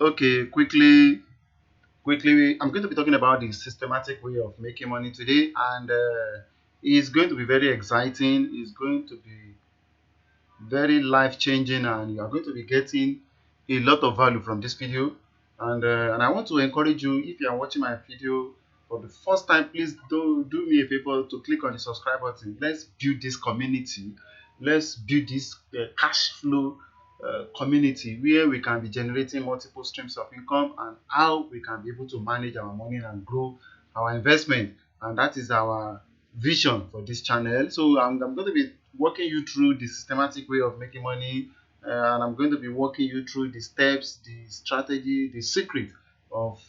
Okay, quickly, I'm going to be talking about the systematic way of making money today, and it's going to be very exciting. It's going to be very life changing, and you are going to be getting a lot of value from this video. And I want to encourage you, if you are watching my video for the first time, please do me a favor to click on the subscribe button. Let's build this community. Let's build this cash flow community where we can be generating multiple streams of income, and how we can be able to manage our money and grow our investment. And that is our vision for this channel. So I'm going to be walking you through the systematic way of making money, and I'm going to be walking you through the steps, the strategy, the secret of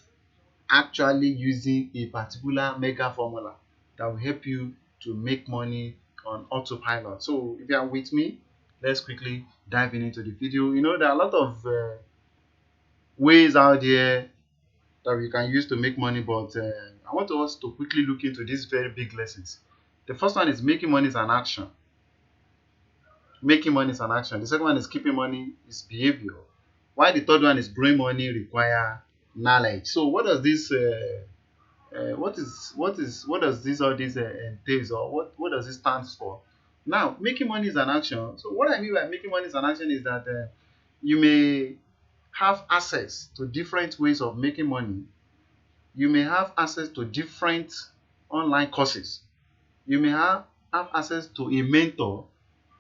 actually using a particular mega formula that will help you to make money on autopilot. So if you are with me, let's quickly dive into the video. There are a lot of ways out there that we can use to make money, but I want us to quickly look into these very big lessons. The first one is making money is an action. Making money is an action. The second one is keeping money is behavior. Why the third one is growing money require knowledge. So what does this what does this all this entails, or what does it stands for? Now, making money is an action. So what I mean by making money is an action is that you may have access to different ways of making money. You may have access to different online courses. You may have access to a mentor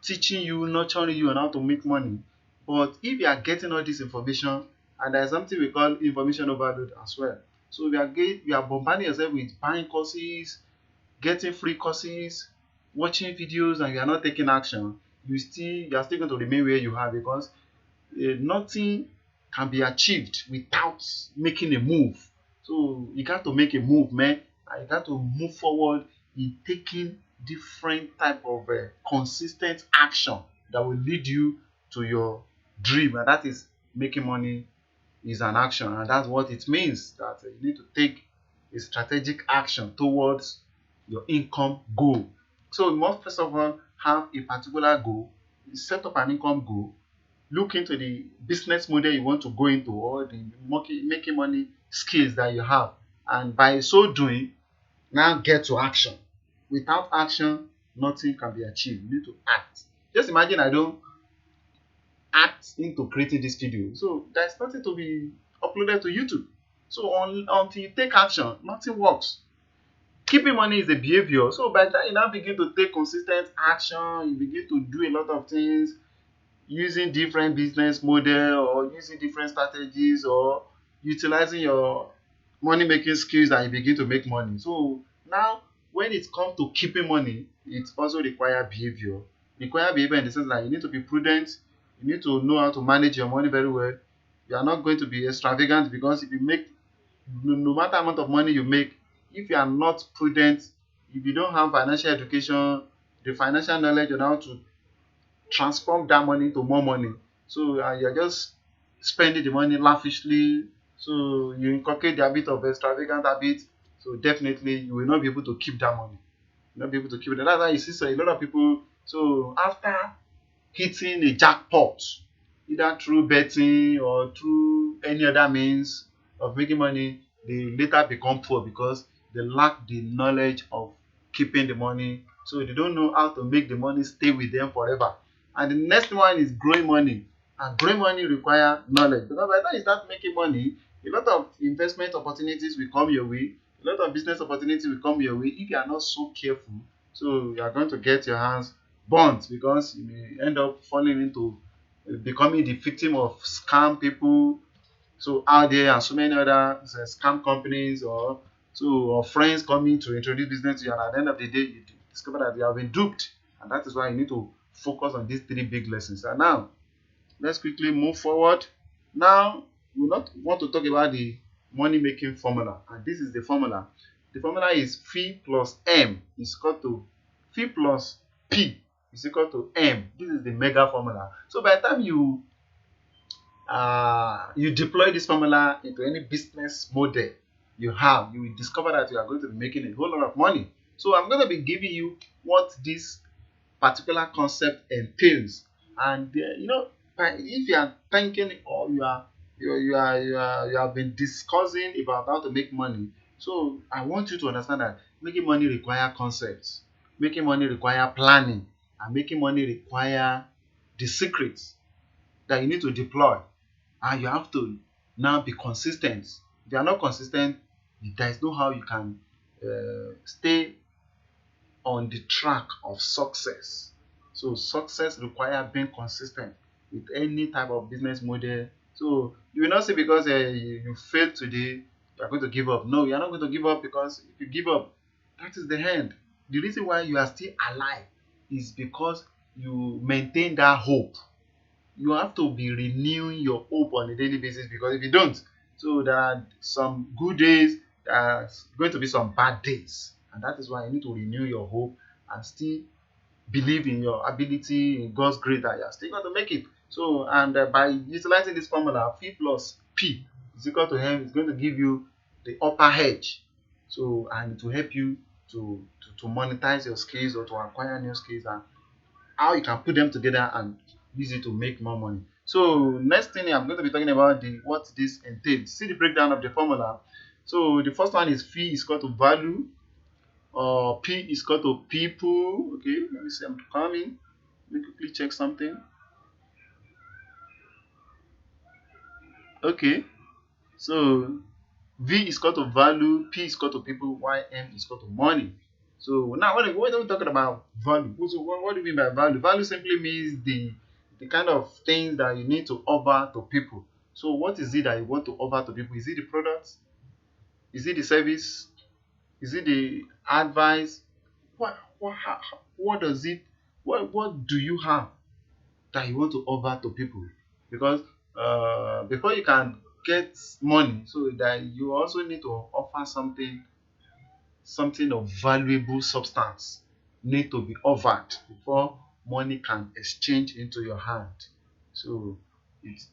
teaching you, nurturing you on how to make money. But if you are getting all this information, and there's something we call information overload as well. So you are bombarding yourself with buying courses, getting free courses, watching videos, and you are not taking action, you are still going to remain where you are, because nothing can be achieved without making a move. So you got to make a move, man, and you got to move forward in taking different type of consistent action that will lead you to your dream, and that is making money is an action. And that's what it means, that you need to take a strategic action towards your income goal. So you must first of all have a particular goal, set up an income goal, look into the business model you want to go into, or the making money skills that you have, and by so doing, now get to action. Without action, nothing can be achieved. You need to act. Just imagine I don't act into creating this video, so there's nothing to be uploaded to YouTube. So until you take action, nothing works. Keeping money is a behavior. So by the time you now begin to take consistent action, you begin to do a lot of things using different business model, or using different strategies, or utilizing your money making skills, and you begin to make money. So now, when it comes to keeping money, it also require behavior in the sense that you need to be prudent. You need to know how to manage your money very well. You are not going to be extravagant, because if you make, no matter amount of money you make, if you are not prudent, if you don't have financial education, the financial knowledge on how to transform that money into more money, so you're just spending the money lavishly, so you inculcate the habit of extravagant habit, so definitely you will not be able to keep that money. You will not be able to keep it. That's why you see, so a lot of people, so after hitting a jackpot, either through betting or through any other means of making money, they later become poor, because they lack the knowledge of keeping the money. So they don't know how to make the money stay with them forever. And the next one is growing money. And growing money require knowledge, because by the time you start making money, a lot of investment opportunities will come your way, a lot of business opportunities will come your way. If you are not so careful, so you are going to get your hands burnt, because you may end up falling into becoming the victim of scam people, so out there, and so many other scam companies, or friends coming to introduce business to you, and at the end of the day you discover that you have been duped. And that is why you need to focus on these three big lessons. And now let's quickly move forward. Now we not want to talk about the money making formula, and this is the formula. The formula is Phi plus M is equal to Phi plus P is equal to M. This is the mega formula. So by the time you deploy this formula into any business model you have, you will discover that you are going to be making a whole lot of money. So I'm going to be giving you what this particular concept entails. And if you are thinking, or you are You have been discussing about how to make money. So I want you to understand that making money require concepts, making money require planning, and making money require the secrets that you need to deploy. And you have to now be consistent. If you are not consistent, there is no how you can stay on the track of success. So success require being consistent with any type of business model. So you will not say because you failed today, you are going to give up. No, you are not going to give up, because if you give up, that is the end. The reason why you are still alive is because you maintain that hope. You have to be renewing your hope on a daily basis, because if you don't, so there are some good days, there's going to be some bad days, and that is why you need to renew your hope and still believe in your ability, in God's grace, that you are still going to make it. So, and by utilizing this formula, P plus P is equal to M, is going to give you the upper edge. So, and it will help you to monetize your skills or to acquire new skills, and how you can put them together and use it to make more money. So next thing I'm going to be talking about the what this entails. See the breakdown of the formula. So the first one is fee is equal to value, or P is equal to people. Okay, let me see. I'm coming. Let me quickly check something. Okay, so V is equal to value, P is equal to people, Y M is equal to money. So now when we talking about value, so what do you mean by value? Value simply means the kind of things that you need to offer to people. So what is it that you want to offer to people? Is it the product? Is it the service? Is it the advice? What does it, what do you have that you want to offer to people? Because before you can get money, so that you also need to offer something of valuable substance need to be offered before money can exchange into your hand. So it's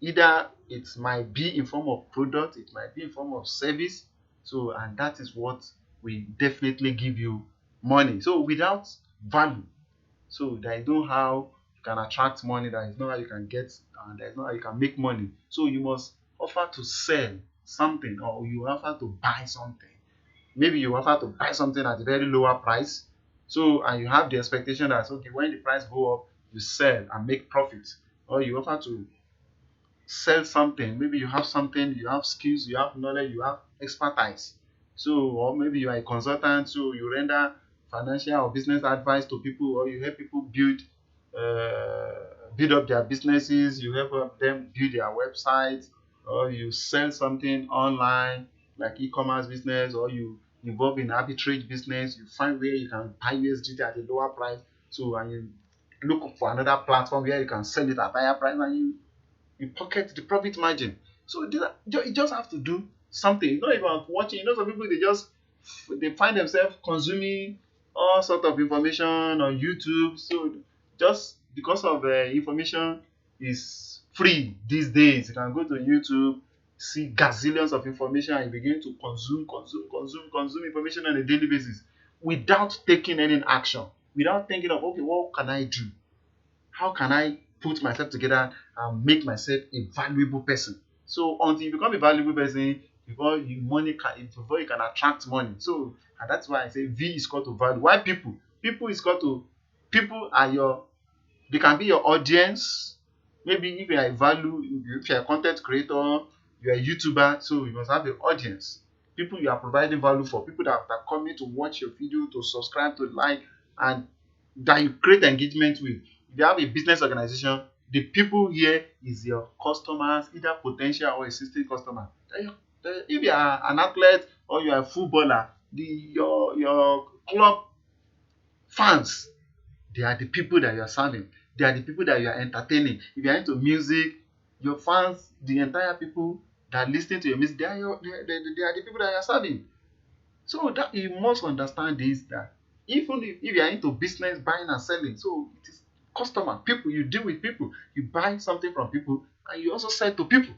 either it might be in form of product, it might be in form of service. So, and that is what will definitely give you money. So without value, so there is no how you can attract money, there is no how you can get, and there is no how you can make money. So you must offer to sell something, or you offer to buy something. Maybe you offer to buy something at a very lower price, so, and you have the expectation that okay, when the price go up, you sell and make profit. Or you offer to sell something, maybe you have something, you have skills, you have knowledge, you have expertise. So, or maybe you are a consultant, so you render financial or business advice to people, or you help people build up their businesses, you help them build their websites, or you sell something online like e-commerce business, or you involve in arbitrage business, you find where you can buy USDT at a lower price, so, and you look for another platform where you can sell it at higher price, and you pocket the profit margin. So you just have to do something. It's not about watching. You know, some people they find themselves consuming all sort of information on YouTube. So just because of information is free these days, you can go to YouTube, see gazillions of information, and you begin to consume information on a daily basis without taking any action, without thinking of okay, what can I do? How can I put myself together and make myself a valuable person? So until you become a valuable person, before you can attract money. So, and that's why I say V is equal to value. Why people? People is equal to, people are your, they can be your audience. Maybe if you are a value, if you are a content creator, you are a YouTuber, so you must have an audience. People you are providing value for, people that are coming to watch your video, to subscribe, to like, and that you create engagement with. If you have a business organization, the people here is your customers, either potential or existing customer. If you are an athlete or you are a footballer, your club fans, they are the people that you are serving. They are the people that you are entertaining. If you are into music, your fans, the entire people that listen to your music, they are the people that you are serving. So that you must understand this, that even if you are into business, buying and selling, so it is customer, people, you deal with people, you buy something from people, and you also sell to people,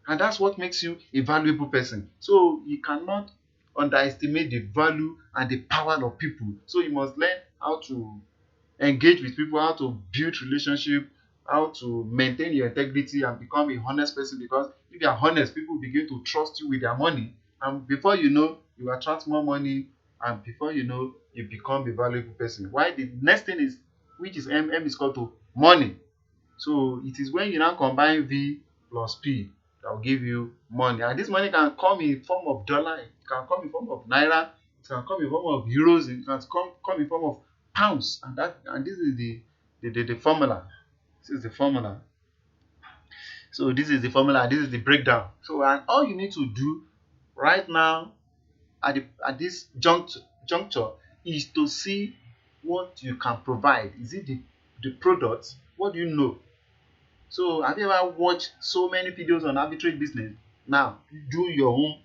and that's what makes you a valuable person. So you cannot underestimate the value and the power of people. So you must learn how to engage with people, how to build relationship, how to maintain your integrity and become a honest person, because if you are honest, people begin to trust you with their money, and before you know, you attract more money, and before you know, you become a valuable person. Why? The next thing is, which is M is called to money. So it is when you now combine V plus P that will give you money. And this money can come in form of dollar, it can come in form of naira, it can come in form of euros, it can come in form of pounds. And this is the formula. This is the formula. So this is the formula, this is the breakdown. So and all you need to do right now at this juncture is to see what you can provide. Is it the product? What do you know? So have you ever watched so many videos on arbitrage business? Now do your own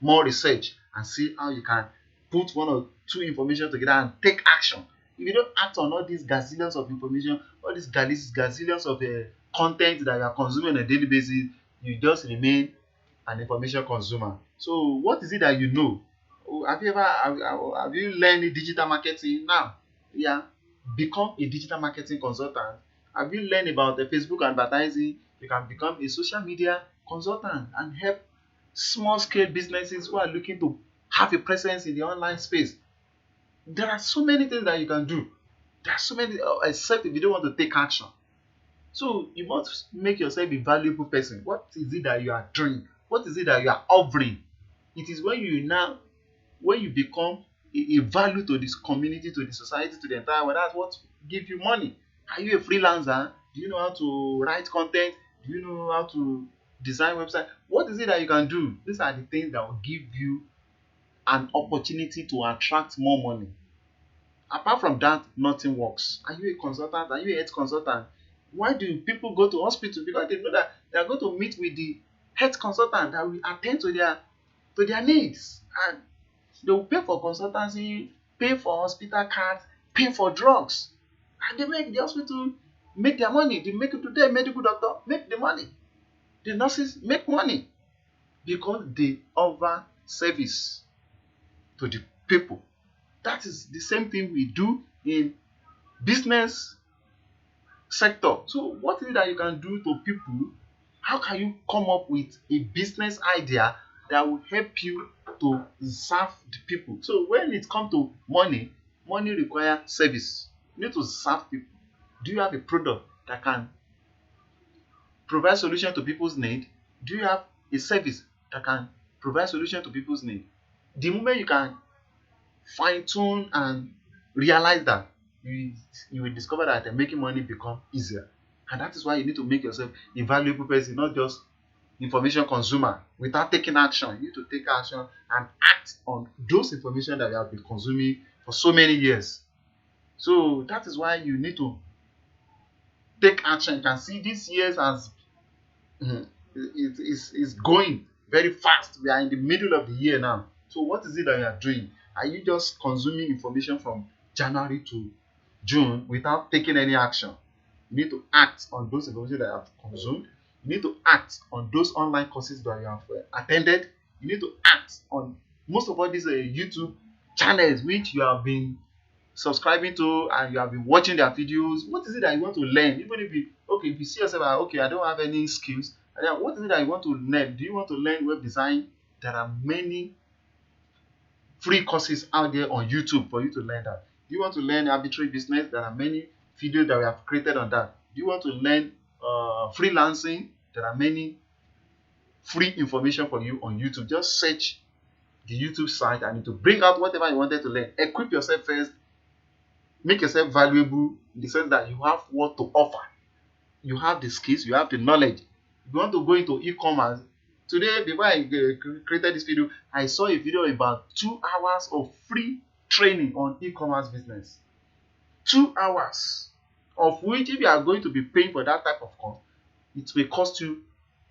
more research and see how you can put one or two information together and take action. If you don't act on all these gazillions of information, all these gazillions of content that you are consuming on a daily basis, you just remain an information consumer. So what is it that you know? Oh, have you learned digital marketing now? Yeah, become a digital marketing consultant. Have you learned about the Facebook advertising? You can become a social media consultant and help small scale businesses who are looking to have a presence in the online space. There are so many things that you can do. There are so many, except if you don't want to take action. So you must make yourself a valuable person. What is it that you are doing? What is it that you are offering? It is when you become a value to this community, to the society, to the entire world. That's what gives you money. Are you a freelancer? Do you know how to write content? Do you know how to design website? What is it that you can do? These are the things that will give you an opportunity to attract more money. Apart from that, nothing works. Are you a consultant? Are you a health consultant? Why do people go to hospital? Because they know that they are going to meet with the health consultant that will attend to their needs. And they will pay for consultancy, pay for hospital cards, pay for drugs. And they make the hospital make their money. The medical doctor make the money. The nurses make money because they offer service to the people. That is the same thing we do in business sector. So what is it that you can do to people? How can you come up with a business idea that will help you to serve the people? So when it comes to money, money requires service. You need to serve people. Do you have a product that can provide solution to people's need? Do you have a service that can provide solution to people's need? The moment you can fine tune and realize that, you will discover that making money become easier. And that is why you need to make yourself a valuable person, not just information consumer. Without taking action, you need to take action and act on those information that you have been consuming for so many years. So that is why you need to take action. You can see this year as it is going very fast. We are in the middle of the year now. So what is it that you are doing? Are you just consuming information from January to June without taking any action? You need to act on those information that you have consumed. You need to act on those online courses that you have attended. You need to act on most of all these YouTube channels which you have been subscribing to and you have been watching their videos. What is it that you want to learn? Even if you see yourself okay, I don't have any skills, what is it that you want to learn? Do you want to learn web design? There are many free courses out there on YouTube for you to learn that. Do you want to learn arbitrary business? There are many videos that we have created on that. Do you want to learn freelancing? There are many free information for you on YouTube. Just search the YouTube site and it will bring out whatever you wanted to learn. Equip yourself first. Make yourself valuable in the sense that you have what to offer. You have the skills, you have the knowledge. If you want to go into e-commerce, today before I created this video, I saw a video about 2 hours of free training on e-commerce business. 2 hours, of which if you are going to be paying for that type of course, it will cost you